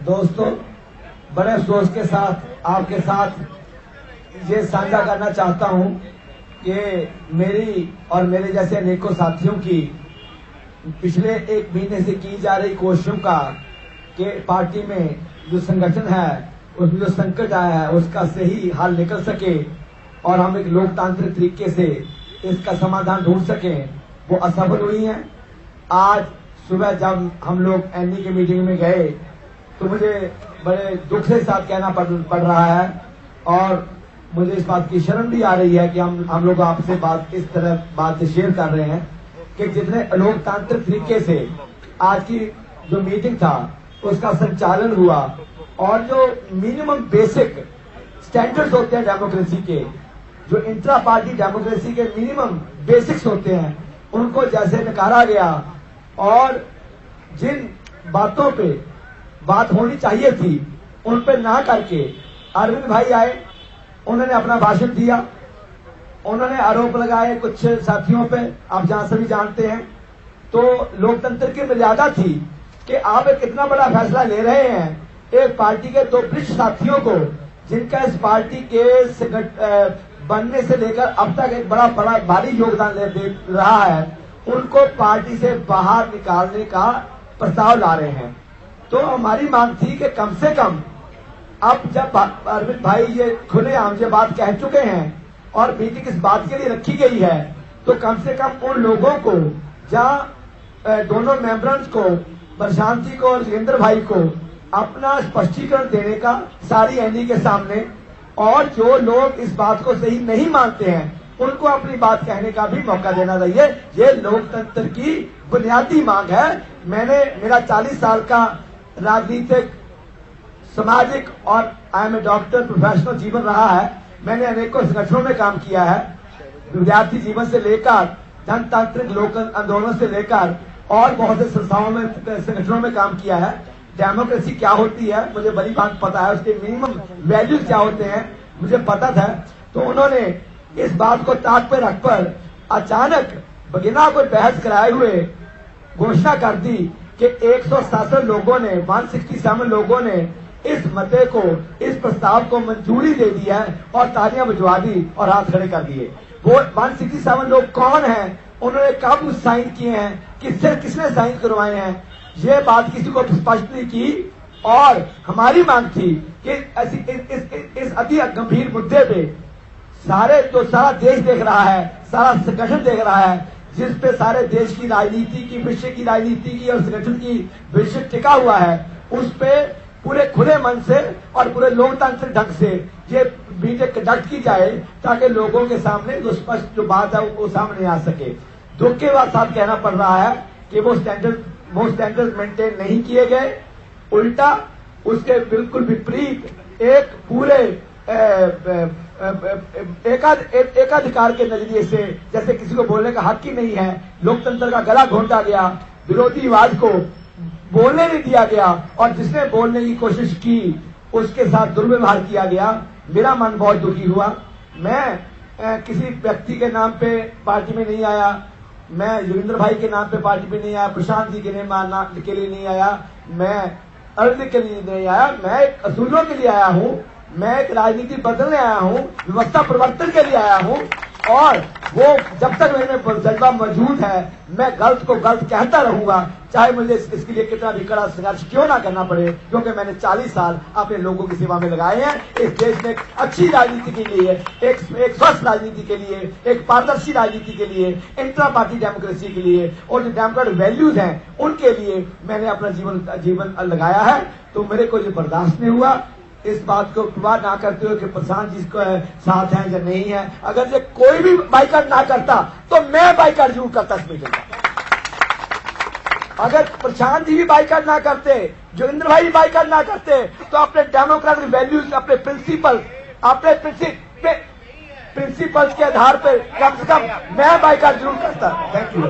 दोस्तों, बड़े अफसोस के साथ आपके साथ ये साझा करना चाहता हूं कि मेरी और मेरे जैसे अनेकों साथियों की पिछले एक महीने से की जा रही कोशिशों का कि पार्टी में जो संगठन है उसमें जो संकट आया है उसका सही हल निकल सके और हम एक लोकतांत्रिक तरीके से इसका समाधान ढूंढ सकें, वो असफल हुई है। आज सुबह जब हम लोग एनडी की मीटिंग में गए तो मुझे बड़े दुख से साथ कहना पड़ रहा है और मुझे इस बात की शर्म भी आ रही है कि हम लोग आपसे बात इस तरह बात शेयर कर रहे हैं कि जितने लोकतांत्रिक तरीके से आज की जो मीटिंग था उसका संचालन हुआ और जो मिनिमम बेसिक स्टैंडर्ड्स होते हैं डेमोक्रेसी के, जो इंट्रा पार्टी डेमोक्रेसी के मिनिमम बेसिक्स होते हैं, उनको जैसे नकारा गया और जिन बातों पे बात होनी चाहिए थी उन पे ना करके अरविंद भाई आए, उन्होंने अपना भाषण दिया, उन्होंने आरोप लगाए कुछ साथियों पे, आप जहां सभी जानते हैं। तो लोकतंत्र की मर्यादा थी कि आप एक इतना बड़ा फैसला ले रहे हैं एक पार्टी के दो वरिष्ठ साथियों को जिनका इस पार्टी के बनने से लेकर अब तक एक बड़ा भारी योगदान दे रहा है, उनको पार्टी से बाहर निकालने का प्रस्ताव ला रहे हैं। तो हमारी मांग थी कि कम से कम अब जब अरविंद भाई ये खुलेआम ये बात कह चुके हैं और मीटिंग इस बात के लिए रखी गई है तो कम से कम उन लोगों को जहां दोनों मेंबर्स को, प्रशांत जी को और जोगिंदर भाई को अपना स्पष्टीकरण देने का सारी एनडी के सामने, और जो लोग इस बात को सही नहीं मानते हैं उनको अपनी बात कहने का भी मौका देना चाहिए। ये लोकतंत्र की बुनियादी मांग है। मेरा 40 साल का राजनीतिक, सामाजिक और I am a doctor professional जीवन रहा है। मैंने अनेकों संगठनों में काम किया है, विद्यार्थी जीवन से लेकर जनतांत्रिक लोक आंदोलन से लेकर और बहुत से संस्थाओं में, संगठनों में काम किया है। डेमोक्रेसी क्या होती है मुझे बड़ी बात पता है, उसके मिनिमम वैल्यूज क्या होते हैं मुझे पता था। तो उन्होंने इस बात को ताक पे रखकर अचानक बिना कोई बहस कराए हुए घोषणा कर दी कि 167 लोगों ने, 167 लोगों ने इस मते को, इस प्रस्ताव को मंजूरी दे दी है और तालियां बजवा दी और हाथ खड़े कर दिए। वो 167 लोग कौन हैं, उन्होंने कब साइन किए हैं, किसने साइन करवाए हैं, ये बात किसी को स्पष्ट नहीं की। और हमारी मांग थी कि इस अति गंभीर मुद्दे पे सारा देश देख रहा है, सारा संगठन देख रहा है, जिस पे सारे देश की राजनीति की, विश्व की राजनीति की और संगठन की विषय टिका हुआ है, उस पे पूरे खुले मन से और पूरे लोकतांत्रिक ढंग से ये मीटिंग कंडक्ट की जाए ताकि लोगों के सामने जो स्पष्ट जो बात है वो सामने आ सके। दुख के साथ कहना पड़ रहा है कि वो स्टैंडर्ड मेंटेन नहीं किए गए, उल्टा उसके बिल्कुल विपरीत एक पूरे एकाधिकार के नजरिए से, जैसे किसी को बोलने का हक ही नहीं है, लोकतंत्र का गला घोंटा गया, विरोधी आवाज को बोलने नहीं दिया गया और जिसने बोलने की कोशिश की उसके साथ दुर्व्यवहार किया गया। मेरा मन बहुत दुखी हुआ। मैं किसी व्यक्ति के नाम पे पार्टी में नहीं आया, मैं जोगिंदर भाई के नाम पे पार्टी में नहीं आया, प्रशांत जी के लिए नहीं आया, मैं अरविंद के लिए नहीं आया, मैं एक असूलों के लिए आया हूं, मैं एक राजनीति बदलने आया हूं, व्यवस्था परिवर्तन के लिए आया हूं। और वो जब तक मेरे में जज्बा मौजूद है मैं गलत को गलत कहता रहूंगा, चाहे मुझे इसके लिए कितना भी कड़ा संघर्ष क्यों ना करना पड़े, क्योंकि मैंने 40 साल अपने लोगों की सेवा में लगाए हैं। इस देश में एक अच्छी राजनीति के लिए, एक स्वस्थ राजनीति के लिए, एक पारदर्शी राजनीति के लिए, इंट्रा पार्टी डेमोक्रेसी के लिए और जो डेमोक्रेटिक वैल्यूज हैं उनके लिए मैंने अपना जीवन लगाया है। तो मेरे को ये बर्दाश्त नहीं हुआ। इस बात को परवाह ना करते हुए कि प्रशांत जी को साथ हैं या नहीं है, अगर ये कोई भी बाइकआउट ना करता तो मैं बाइकआउट जरूर करता इस मीटिंग का। अगर प्रशांत जी भी बाइकआउट ना करते, जोगिंदर भाई भी बाइकआउट ना करते, तो अपने डेमोक्रेटिक वैल्यूज, अपने प्रिंसिपल्स के आधार पर कम से कम मैं बाइकआउट जरूर करता। Thank you.